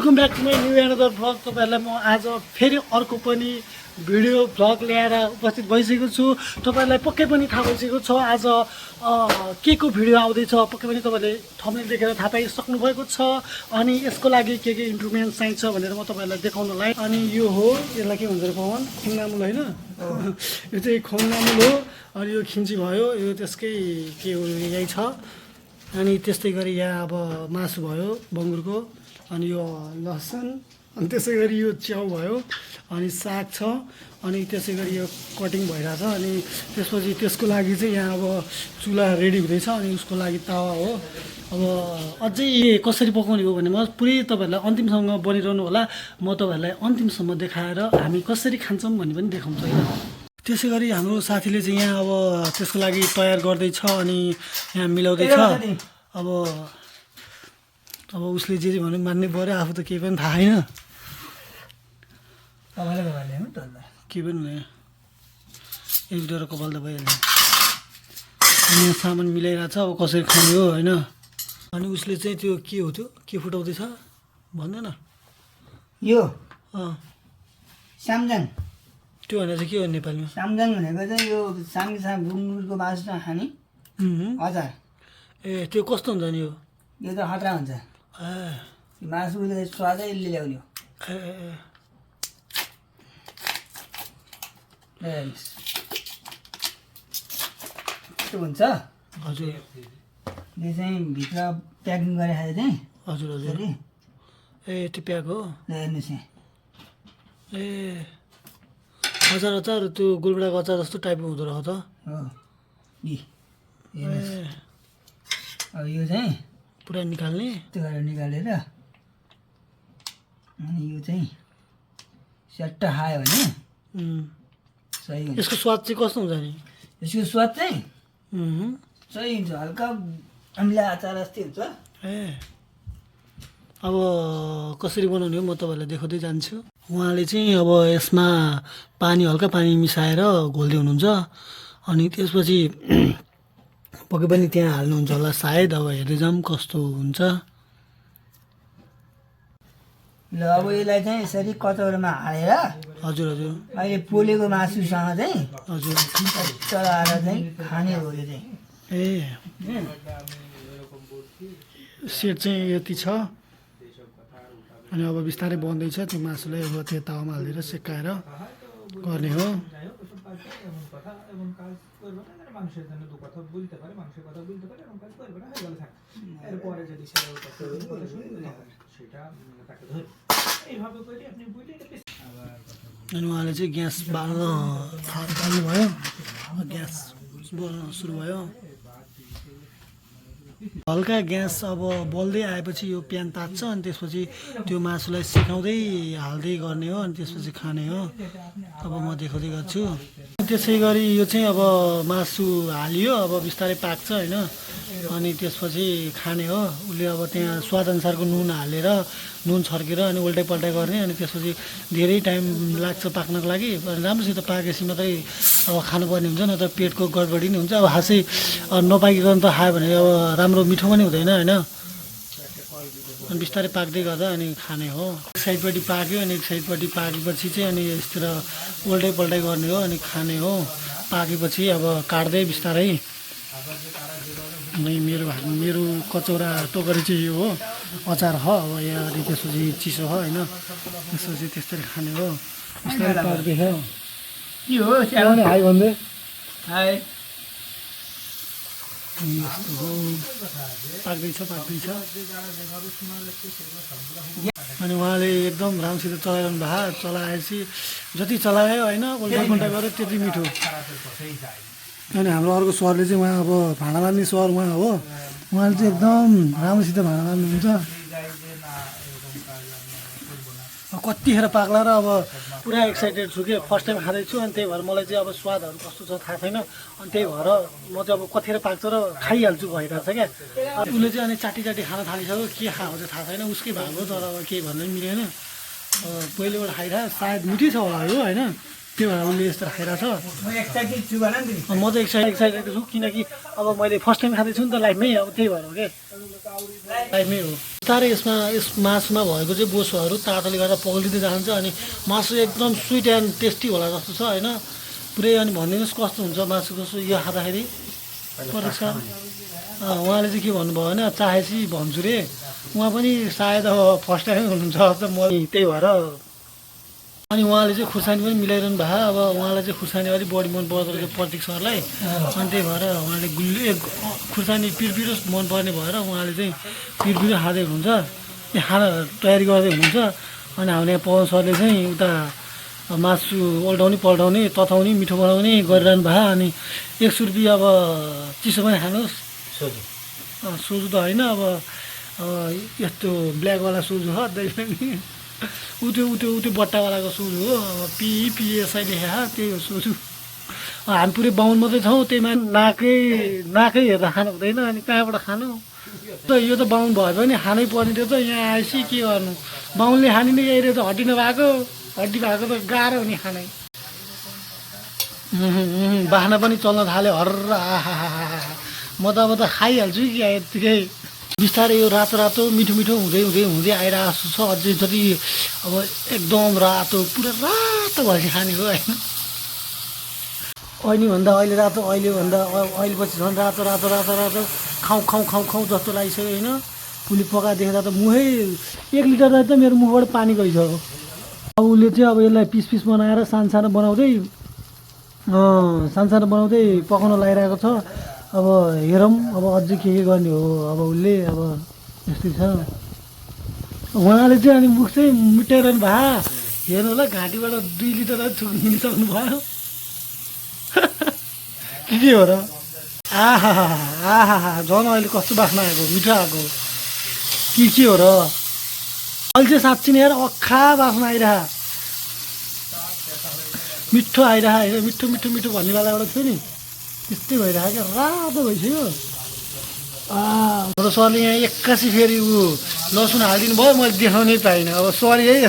Welcome back to my new another vlog. तपाईँहरूलाई म आज फेरि अर्को पनि भिडियो भ्लग ल्याएर उपस्थित भइसकेको छु। तपाईँहरूलाई पक्कै पनि थाहा भइसकेको छ आज के को भिडियो आउँदैछ, पक्कै पनि तपाईँले थम्बनेल देखेर थाहा पाइसक्नु भएको छ। अनि यसको लागि के इम्प्रुभमेन्ट चाहिन्छ भनेर म तपाईँहरूलाई देखाउनलाई। अनि यो हो, यसलाई के भन्छ पवन, खुङ्नामुल होइन, यो चाहिँ खुङ्नामुल हो। अनि यो खिन्ची भयो, यो त्यसकै के हो यही छ। अनि त्यस्तै गरी यहाँ अब मासु भयो बङ्गुरको, अनि यो लसुन, अनि त्यसै गरी यो च्याउ भयो, अनि साग छ, अनि त्यसै गरी यो कटिङ भइरहेछ। अनि त्यसपछि त्यसको लागि चाहिँ यहाँ अब चुल्हा रेडी हुँदैछ, अनि उसको लागि तावा हो। अब अझै कसरी पकाउने हो भने म पुरै तपाईँहरूलाई अन्तिमसम्म बनिरहनु होला। म तपाईँहरूलाई अन्तिमसम्म देखाएर हामी कसरी खान्छौँ भन्ने पनि देखाउँछु होइन। त्यसै गरी हाम्रो साथीले चाहिँ यहाँ अब त्यसको लागि तयार गर्दैछ, अनि यहाँ मिलाउँदैछ। अब उसले जे भन्नु मान्नै पऱ्यो, आफू त केही पनि थाहा छैन, केही पनि भयो, एक दुईवटा कपाल त भइहाल्यो। अनि यहाँ सामान मिलाइरहेको छ, अब कसरी खाने हो होइन। अनि उसले चाहिँ त्यो के हो, त्यो के फुटाउँदैछ भन्नु न। यो स्यामजाङ, त्यो भनेर चाहिँ के हो नेपालीमा? स्यामजाङ भनेको चाहिँ यो साङ्गे साग गुन्द्रुकको मासुमा खाने अचार। ए त्यो कस्तो हुन्छ नि? यो त खतरा हुन्छ। मासुले स्वादै यसले ल्याउने हो। यस्तो हुन्छ हजुर। यो चाहिँ भित्र प्याकिङ गरेर खायो चाहिँ हजुर हजुर। ए त्यो प्याक हो। हेर्नुहोस् यहाँ, ए अचार अचार त्यो गोलबडाको अचार जस्तो टाइपको हुँदो रहेछ त। हो हेर्नुहोस्। अब यो चाहिँ पुरा निकाल्ने, त्यो गरेर निकालेर अनि यो चाहिँ स्याट्ट खायो भने सही हुन्छ। यसको स्वाद चाहिँ कस्तो हुन्छ नि? यसको स्वाद चाहिँ सही हुन्छ, हल्का अमिला अचार जस्तै हुन्छ। ए अब कसरी बनाउने हो म तपाईँहरूलाई देखाउँदै जान्छु। उहाँले चाहिँ अब यसमा पानी, हल्का पानी मिसाएर घोल्दै हुनुहुन्छ। अनि त्यसपछि पक्कै पनि त्यहाँ हाल्नुहुन्छ होला सायद, अब हेर्दै जाऊँ कस्तो हुन्छ। ल अब यसलाई चाहिँ यसरी कचौरामा हालेर हजुर हजुर। अहिले पोलेको मासुसँग चाहिँ हजुर चलाएर चाहिँ खाने हो। यो चाहिँ ए सेट चाहिँ यति छ। अनि अब बिस्तारै बन्दैछ त्यो मासुलाई, अब त्यो तावामा हालेर सेकाएर गर्ने हो। अनि उहाँले चाहिँ ग्यास बाल्न थाल्नुभयो, ग्यास बल्न सुरु भयो। हल्का ग्यास अब बल्दै आएपछि यो प्यान तात्छ, अनि त्यसपछि त्यो मासुलाई सेकाउँदै हाल्दै गर्ने हो, अनि त्यसपछि खाने हो। अब म देखाउँदै गर्छु। त्यसै गरी यो चाहिँ अब मासु हालियो, अब बिस्तारै पाक्छ होइन। अनि त्यसपछि खाने हो। उसले अब त्यहाँ स्वादअनुसारको नुन हालेर, नुन छर्केर अनि उल्टाइ पल्टाइ गर्ने। अनि त्यसपछि धेरै टाइम लाग्छ पाक्नको लागि। राम्रोसित पाकेपछि मात्रै अब खानुपर्ने हुन्छ, नत्र पेटको गडबडी नै हुन्छ। अब खासै नपाकिकन त खायो भने अब राम्रो मिठो पनि हुँदैन होइन। अनि बिस्तारै पाक्दै गर्दा अनि खाने हो। एक साइडपट्टि पाक्यो, अनि एक साइडपट्टि पाकेपछि चाहिँ अनि यसतिर उल्टाइ पल्टाइ गर्ने हो, अनि खाने हो। पाकेपछि अब काट्दै बिस्तारै। अनि मेरो कचौरा टोकरी चाहिँ यो हो, अचार हो। अब यहाँ अनि त्यसपछि चिसो हो होइन, त्यसपछि त्यसरी खाने हो। बिस्तारै पाक्दैछ। के हो हाई भन्दै हाई यस्तो हो, पाक्दैछ पाक्दैछ। अनि उहाँले एकदम राम्रोसित चलाइरहनु भएको। चलाएपछि जति चलायो होइन, उल्टा पुल्टा गऱ्यो त्यति मिठो। अनि हाम्रो अर्को सरले चाहिँ उहाँ अब भाँडा मान्ने सर उहाँ हो। उहाँले चाहिँ एकदम राम्रोसित भाँडा मान्नुहुन्छ। कतिखेर पाक्ला र अब पुरा एक्साइटेड छु कि फर्स्ट टाइम खाँदैछु। अनि त्यही भएर मलाई चाहिँ अब स्वादहरू कस्तो छ थाहा छैन। अनि त्यही भएर म चाहिँ अब कतिखेर पाक्छ र खाइहाल्छु भइरहेको छ क्या। उसले चाहिँ अनि चाटी चाटी खान थालिसक्यो, के खाएको चाहिँ थाहा छैन, उसकै भएको तर अब केही भन्नु मिलेन। पहिलेबाट खाइरहेको सायद मिठै छ होला यो होइन, त्यही भएर उसले यस्तो खाइरहेको छ। म त एक्साइटेड छु, किनकि अब मैले फर्स्ट टाइम खाँदैछु नि त लाइफमै, अब त्यही भएर हो क्या, लाइफमै हो। बिस्तारै यस मासुमा भएको चाहिँ बोसोहरू तातोले गर्दा पग्लिँदै जान्छ अनि मासु एकदम स्विट एन्ड टेस्टी होला जस्तो छ होइन पुरै। अनि भनिदिनुहोस् कस्तो हुन्छ मासुको यो खाँदाखेरि परेक सर? उहाँले चाहिँ के भन्नुभयो भने चाहेपछि भन्छु रे, उहाँ पनि सायद अब फर्स्ट टाइम हुनुहुन्छ जस्तो म त्यही भएर। अनि उहाँले चाहिँ खुर्सानी पनि मिलाइरहनु भएको, अब उहाँलाई चाहिँ खुर्सानी अलिक बढी मन पर्दो रहेछ प्रतीक सरलाई, अनि त्यही भएर उहाँले खुर्सानी पिरपिरो मनपर्ने भएर उहाँले चाहिँ पिरपिरो खाँदै हुनुहुन्छ, खाना तयारी गर्दै हुनुहुन्छ। अनि हाम्रो यहाँ पवन सरले चाहिँ उता मासु ओल्टाउने पल्टाउने तताउने मिठो बनाउने गरिरहनु भएको। अनि 100 रुपियाँ अब चिसो पनि खानुहोस्, सोजु त होइन, अब यस्तो ब्ल्याकवाला सोजु हो नि, उत्यो बट्टावालाको सोजु हो, अब पिएसआई लेखा त्यही हो सोजु। हामी पुरै बाहुन मात्रै छौँ, त्यहीमा नाकै हेर्दा खानु हुँदैन, अनि कहाँबाट खानु त? यो त बाहुन भयो भने खानै पर्ने थियो त, यहाँ आएपछि के गर्नु? बाहुनले खाने नै यही रहेछ, हड्डी नभएको, हड्डी भएको त गाह्रो हुने खानै। बाख्ना पनि चल्न थाल्यो, हर्र आहा, म त खाइहाल्छु कि यत्तिकै। बिस्तारै यो रातो रातो मिठो मिठो हुँदै हुँदै हुँदै आइरहेको छ, अझै जति अब एकदम रातो पुरा रातो भएपछि खाने हो होइन। भन्दा अहिले रातो, भन्दा अहिले पछि झन् रातो रातो रातो रातो खाउँ खाउँ खाउँ खाउँ जस्तो लागिसक्यो होइन। उसले पकाएर देख्दा त मुखै 1 लिटर त मेरो मुखबाट पानी गइसक्यो। अब उसले चाहिँ अब यसलाई पिस पिस बनाएर सानो सानो बनाउँदै पकाउन लागिरहेको छ। अब हेरौँ अब अझै के गर्ने हो अब उसले, अब यस्तै छ। उहाँले चाहिँ अनि मुख चाहिँ मिटाइरहनु भयो, हेर्नु होला घाँटीबाट 2 लिटर निलिसक्नु भयो। के हो र? आहा झन् अहिले कस्तो बास्ना आएको, मिठो आएको के हो र? अहिले चाहिँ साँच्ची नै यार अख्खा बास्ना आइरह, मिठो आइरह होइन, मिठो मिठो मिठो भन्ने बेला एउटा थियो नि त्यस्तै भइरहेको क्या, रातो भइसक्यो। र सरले यहाँ 81 फेरि लसुन हालिदिनु भयो, मैले देखाउनै पाइनँ, अब सरी है।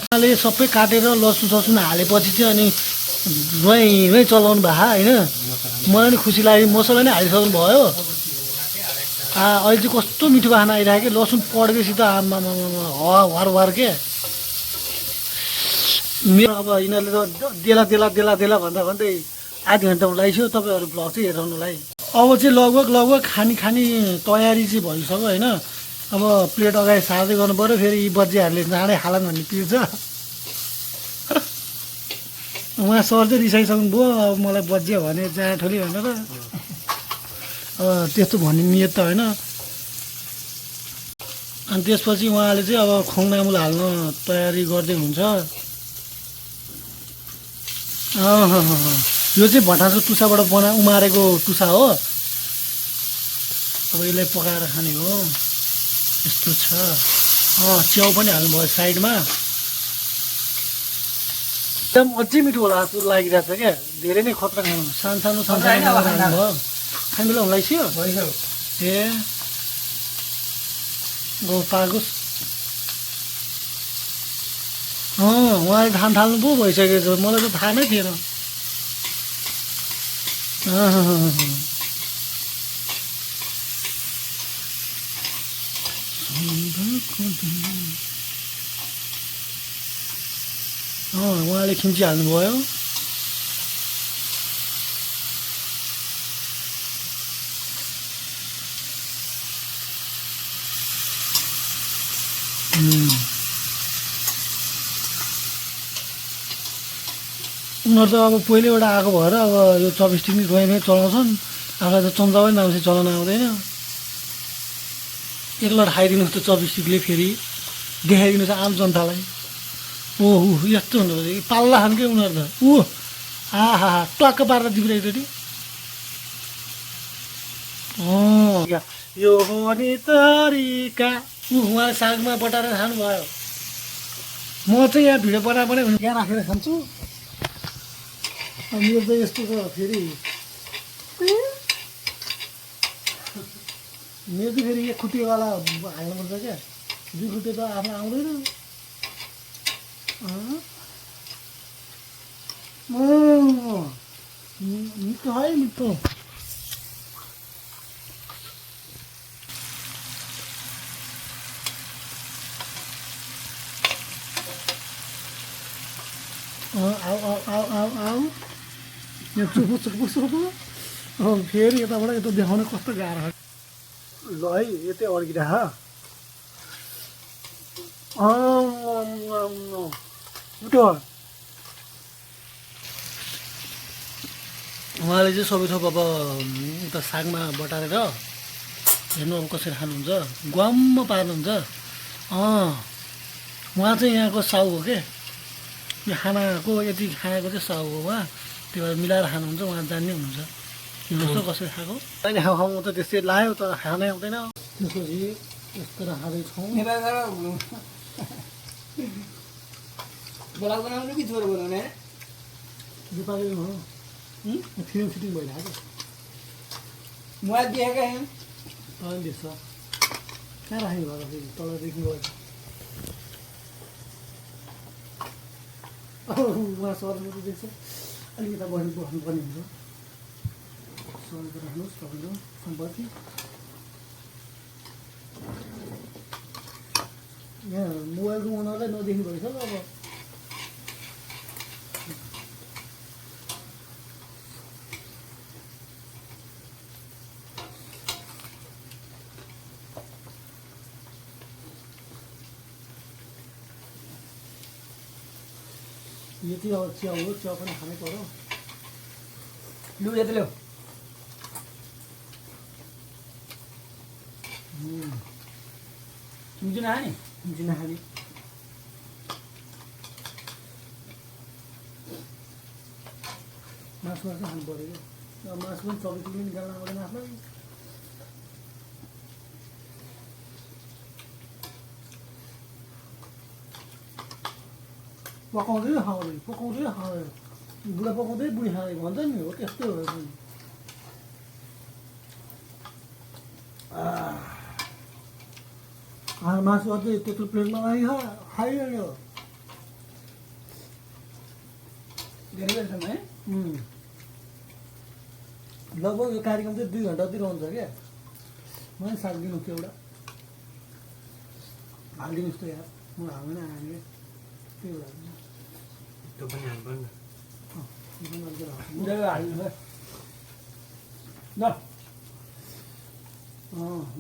उहाँले सबै काटेर लसुन ससुन हालेपछि चाहिँ अनि रुवाई चलाउनु भएको होइन। मलाई नि खुसी लाग्यो, मसला नै हालिसक्नु भयो। अहिले चाहिँ कस्तो मिठो बाख्ना आइरहेको कि लसुन पड्केपछि त आमामा हर के मेरो। अब यिनीहरूले त देला भन्दै आधी घन्टामा लगाइसक्यो। तपाईँहरू भ्लग चाहिँ हेराउनुलाई अब चाहिँ लगभग खानी तयारी चाहिँ भइसक्यो होइन। अब प्लेट अगाडि सार्दै गर्नु पऱ्यो, फेरि यी बच्चीहरूले चाँडै खालान् भन्ने पिर्छ। उहाँ सर चाहिँ रिसाइसक्नु भयो, अब मलाई बजियो भने जहाँ ठोली भनेर, त्यस्तो भन्ने नियत त होइन। अनि त्यसपछि उहाँले चाहिँ अब खोङनामुल हाल्न तयारी गर्दै हुन्छ। यो चाहिँ भटासको टुसाबाट उमारेको टुसा हो, अब यसलाई पकाएर खाने हो, यस्तो छ। च्याउ पनि हाल्नुभयो साइडमा, एकदम अझै मिठो होला जस्तो लागिरहेको छ क्या, धेरै नै खतरा खानु। सानो हाल्नुभयो, खाने बेला हुन लागिसक्यो ए गो पागोस्। उहाँले थाल्नु पो भइसकेको छ, मलाई त थाहा नै थिएन। उहाँले खिम्ची हाल्नुभयो। उनीहरू त अब पहिल्यैबाट आएको भएर अब यो चपस्टिक नि रोइमै चलाउँछन्, आफूलाई त चम्चा पनि राम्रोसित चलाउन आउँदैन। एकलट खाइदिनुहोस् त चपस्टिकले, फेरि देखाइदिनुहोस् आम जनतालाई। ओहो यस्तो हुँदो रहेछ, पाल्ला खान् क्या उनीहरू त। आहा ट्वाक्क पारेर दिइरहेको नि। यो हो नि तरिका। उहाँले सागमा बटारेर खानुभयो। म चाहिँ यहाँ भिडियो बनाएर यहाँ राखेर खान्छु। मेरो त यस्तो छ फेरि, मेरो त फेरि 1 खुट्टेवाला हाल्नुपर्छ क्या, 2 खुट्टे त आफ्नो आउँदैन। मिठो है मिठो। आऊ आऊ आऊ आऊ आऊ यहाँ चुपो चुपो चुपो फेरि यताबाट यता देखाउन कस्तो गाह्रो ल है यतै अड्किरह उठो उहाँले चाहिँ सबै थोक अब उता सागमा बटारेर हेर्नु अब कसरी खानुहुन्छ ग्वाम्म पार्नुहुन्छ उहाँ चाहिँ यहाँको साउ हो के यो खानाको यति खाएको चाहिँ साउ हो उहाँ त्यो भएर मिलाएर खानुहुन्छ उहाँ जान्ने हुनुहुन्छ जस्तो कसरी खाएको अहिले खाऊ म त त्यस्तै लायो तर खानै आउँदैन त्यसपछि यस्तो खाँदैछौँ बोला बनाउनु कि छोरो बनाउने नेपाली हो फिल्म सुटिङ भइरहेको मोबाइल दिएका तल देख्छ कहाँ राख्ने भयो फेरि तलदेखि गयो उहाँ सर्नु त देख्छ अलिकति बस्नुपर्ने हुन्छ सर्नु राख्नुहोस् तपाईँको सम्पत्ति यहाँ मोबाइलको ओनरलाई नदेख्नु भएछ अब यति अब चिया हो चिया पनि खानै पर्यो लु यता ल्याऊ तिमी चाहिँ नखाने जिन खाने मासु मासु खानु पऱ्यो क्या अब मासु पनि 24 किलो निकाल्न आउँदैन आफूलाई पकाउँदै खाँदै पकाउँदै खाँदै बुढा पकाउँदै बुढी खाँदै भन्छ नि हो त्यस्तै हो नि मासु अझै त्यत्रो प्लेटमा लाग्यो खाइहाल्यो धेरै बेरसम्म है लगभग यो कार्यक्रम चाहिँ 2 घन्टा जति रहन्छ क्या मलाई सागिदिनुहोस् एउटा हालिदिनुहोस् त यार म हाल्दैन हाल्ने त्यो एउटा त्यो पनि हाल्नु हाल्नु भयो ल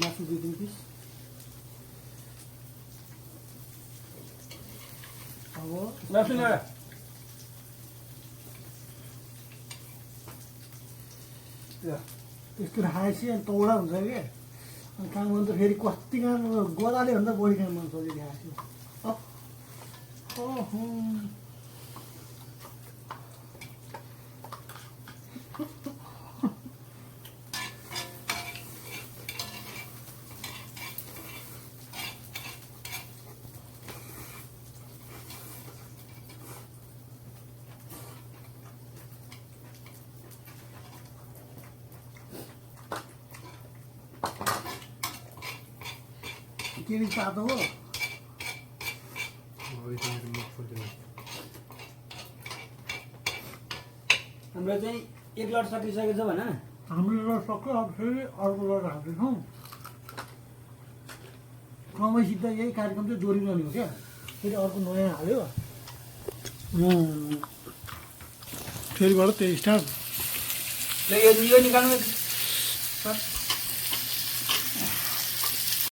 मासु 2-3 पिस अब लसुन एउटा त्यस्तो राखेपछि अनि तौडा हुन्छ क्या अनि काम गर्नु त फेरि कति काम गोदाले भन्दा बढी काम गर्नु सजिरहेको छु के तातो हो हाम्रो चाहिँ एक लट सकिसकेको छ भन हाम्रो लट सक्यो अब फेरि अर्को लट हाल्दैछौँ क्रमैसित यही कार्यक्रम चाहिँ जोडिरहने हो क्या फेरि अर्को नयाँ हाल्यो फेरिबाट त्यही स्टार्ट ल यो निकाल्नु